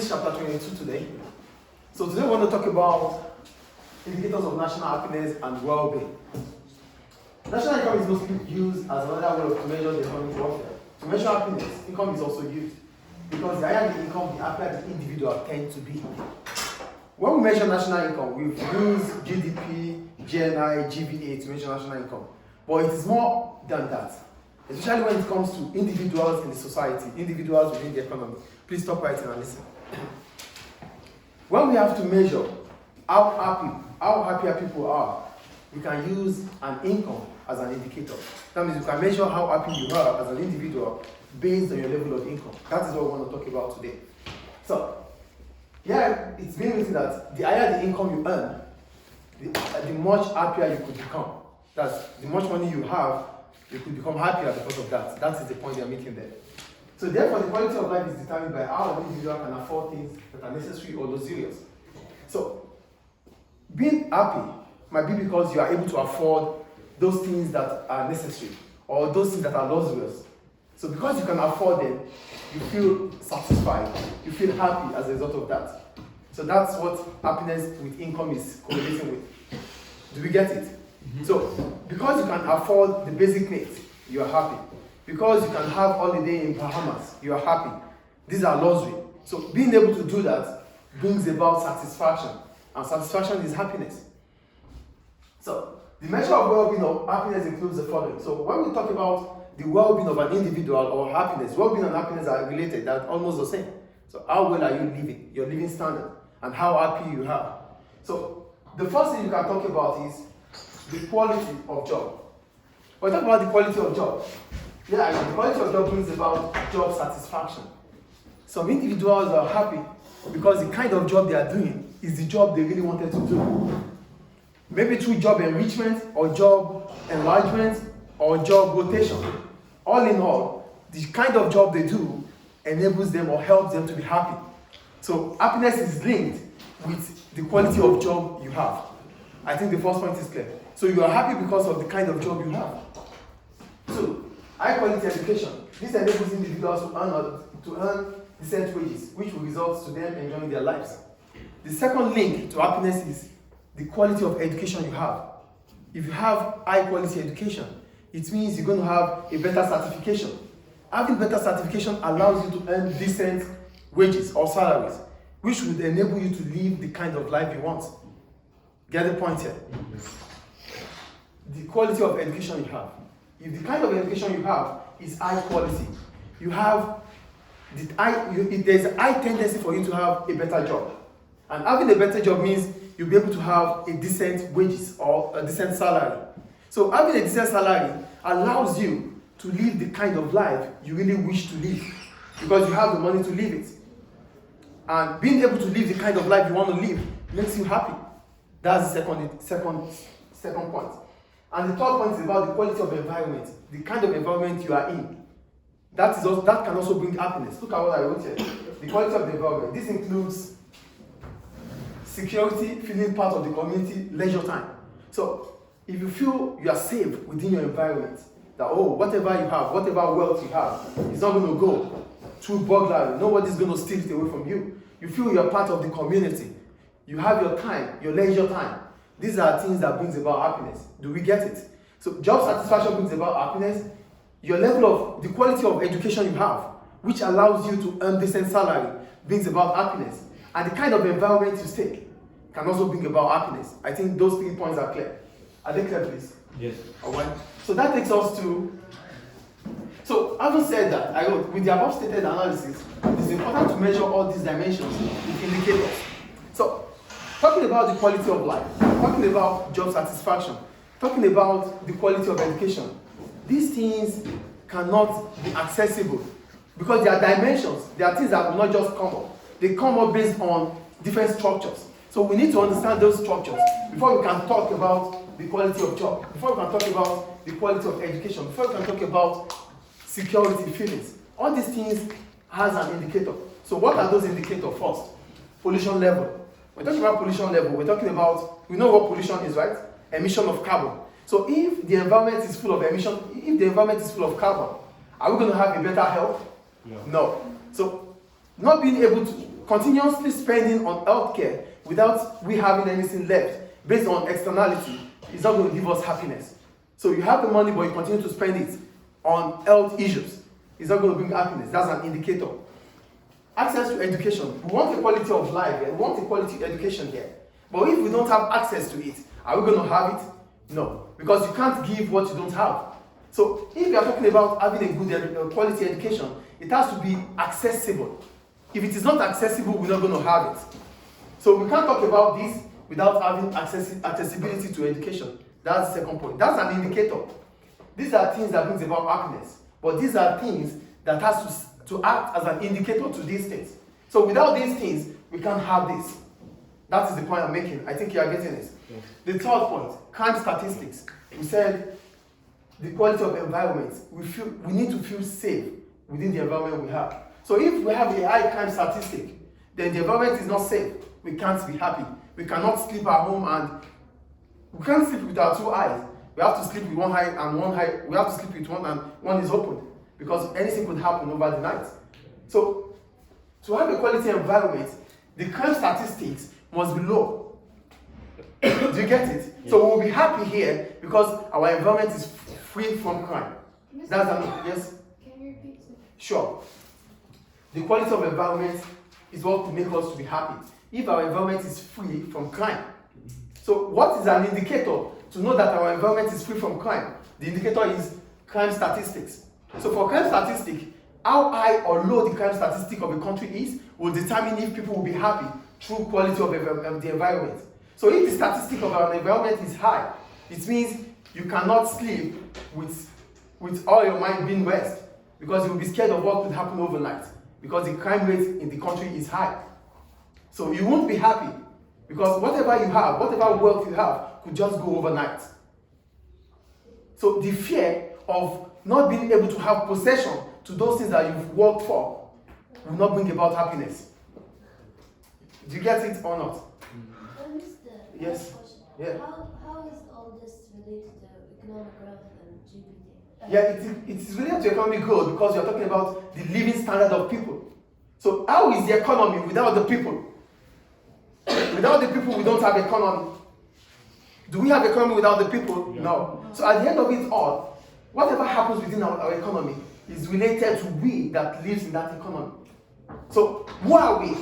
Genesis chapter 22 today. So today we want to talk about indicators of national happiness and well-being. National income is mostly used as another way to measure the economic welfare. To measure happiness, income is also used. Because the higher the income, the happier the individual tends to be. When we measure national income, we use GDP, GNI, GVA to measure national income. But it is more than that. Especially when it comes to individuals in the society, individuals within the economy. Please stop writing and listen. When we have to measure how happier people are, we can use an income as an indicator. That means you can measure how happy you are as an individual based on your level of income. That is what we want to talk about today. So, yeah, it's been written that the higher the income you earn, the much happier you could become. That's the much money you have, you could become happier because of that. That is the point they are making there. So therefore, the quality of life is determined by how an individual can afford things that are necessary or luxurious. So, being happy might be because you are able to afford those things that are necessary or those things that are luxurious. So because you can afford them, you feel satisfied, you feel happy as a result of that. So that's what happiness with income is correlating with. Do we get it? Mm-hmm. So because you can afford the basic needs, you are happy. Because you can have holiday in Bahamas, you are happy. These are luxury. So being able to do that brings about satisfaction. And satisfaction is happiness. So the measure of well-being or happiness includes the following. So when we talk about the well-being of an individual or happiness, well-being and happiness are related, they're almost the same. So how well are you living, your living standard, and how happy you are. So the first thing you can talk about is the quality of job. When we talk about the quality of job, the quality of job brings about job satisfaction. Some individuals are happy because the kind of job they are doing is the job they really wanted to do. Maybe through job enrichment or job enlargement or job rotation. All in all, the kind of job they do enables them or helps them to be happy. So happiness is linked with the quality of job you have. I think the first point is clear. So you are happy because of the kind of job you have. Two, high quality education. This enables individuals to earn decent wages, which will result to them enjoying their lives. The second link to happiness is the quality of education you have. If you have high quality education, it means you're going to have a better certification. Having better certification allows you to earn decent wages or salaries, which would enable you to live the kind of life you want. Get the point here? The quality of education you have. If the kind of education you have is high quality, there's a high tendency for you to have a better job. And having a better job means you'll be able to have a decent wages or a decent salary. So having a decent salary allows you to live the kind of life you really wish to live because you have the money to live it. And being able to live the kind of life you want to live makes you happy. That's the second point. And the third point is about the quality of environment, the kind of environment you are in. That can also bring happiness. Look at what I wrote here. The quality of the environment. This includes security, feeling part of the community, leisure time. So if you feel you are safe within your environment, that whatever you have, whatever wealth you have, is not going to go through burglary. Nobody's going to steal it away from you. You feel you are part of the community. You have your time, your leisure time. These are things that brings about happiness. Do we get it? So job satisfaction brings about happiness. Your level of the quality of education you have, which allows you to earn decent salary, brings about happiness. And the kind of environment you stay can also bring about happiness. I think those 3 points are clear. Are they clear, please? Yes. Alright. So that takes us to. So having said that, I wrote with the above stated analysis, it is important to measure all these dimensions with indicators. So talking about the quality of life, talking about job satisfaction, talking about the quality of education, these things cannot be accessible because there are dimensions. There are things that will not just come up. They come up based on different structures. So we need to understand those structures before we can talk about the quality of job, before we can talk about the quality of education, before we can talk about security feelings. All these things has an indicator. So what are those indicators first? Pollution level. We're talking about pollution level. We're talking about, we know what pollution is, right? Emission of carbon. So if the environment is full of emission, if the environment is full of carbon, are we going to have a better health? No. No. So not being able to continuously spending on healthcare without we having anything left based on externality is not going to give us happiness. So you have the money, but you continue to spend it on health issues. It's not going to bring happiness. That's an indicator. Access to education. We want a quality of life here. We want a quality education here. But if we don't have access to it, are we going to have it? No. Because you can't give what you don't have. So if you are talking about having a good quality education, it has to be accessible. If it is not accessible, we're not going to have it. So we can't talk about this without having accessibility to education. That's the second point. That's an indicator. These are things that brings about happiness. But these are things that has to act as an indicator to these things. So without these things, we can't have this. That is the point I'm making. I think you are getting this. Yes. The third point, crime statistics. We said the quality of environment. We need to feel safe within the environment we have. So if we have a high crime statistic, then the environment is not safe. We can't be happy. We cannot sleep at home, and we can't sleep with our two eyes. We have to sleep with one eye and one eye. We have to sleep with one and one is open, because anything could happen over the night. So to have a quality environment, the crime statistics must be low. Do you get it? Yes. So we'll be happy here because our environment is free from crime. That's yes? Can you repeat it? Sure. The quality of environment is what will make us to be happy. If our environment is free from crime. So what is an indicator to know that our environment is free from crime? The indicator is crime statistics. So for crime statistic, how high or low the crime statistic of a country is will determine if people will be happy through quality of the environment. So if the statistic of our environment is high, it means you cannot sleep with all your mind being rest, because you will be scared of what could happen overnight, because the crime rate in the country is high. So you won't be happy, because whatever you have, whatever wealth you have, could just go overnight. So the fear of not being able to have possession to those things that you've worked for will not bring about happiness. Do you get it or not? Yes. Yeah. How is all this related to economic growth and GPT? Yeah, it is related to economic growth because you're talking about the living standard of people. So how is the economy without the people? Without the people, we don't have economy. Do we have economy without the people? Yeah. No. So at the end of it all, whatever happens within our economy is related to we that lives in that economy. So who are we?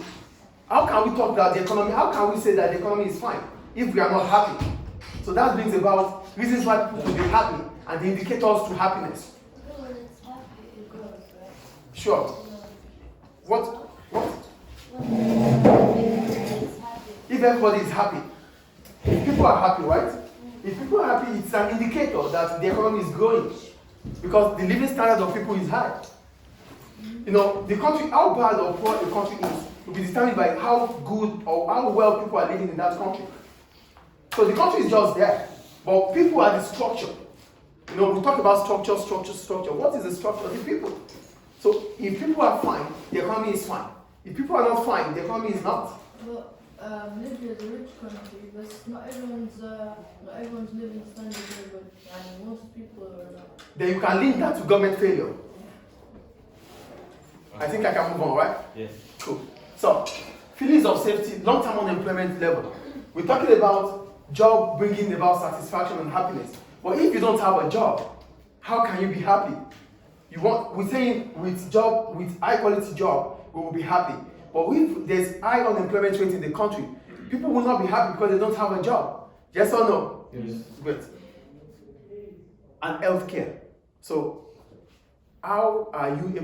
How can we talk about the economy? How can we say that the economy is fine if we are not happy? So that brings about reasons why people will be happy and the indicators to happiness. When it's happy, it grows, right? Sure. What? If everybody is happy. If people are happy, right? If people are happy, it's an indicator that the economy is growing, because the living standard of people is high. You know, the country, how bad or poor a country is, will be determined by how good or how well people are living in that country. So the country is just there, but people are the structure. You know, we talk about structure. What is the structure? The people. So if people are fine, the economy is fine. If people are not fine, the economy is not. Well, Libya is a rich country, but not everyone's living standard is very good, and most people are not. Then you can link that to government failure. I think I can move on, right? Yes. Cool. So, feelings of safety, long-term unemployment level. We're talking about job bringing about satisfaction and happiness. But if you don't have a job, how can you be happy? We're saying with high quality job, we will be happy. But if there's high unemployment rate in the country, people will not be happy because they don't have a job. Yes or no? Yes. Great. And healthcare. So, how are you able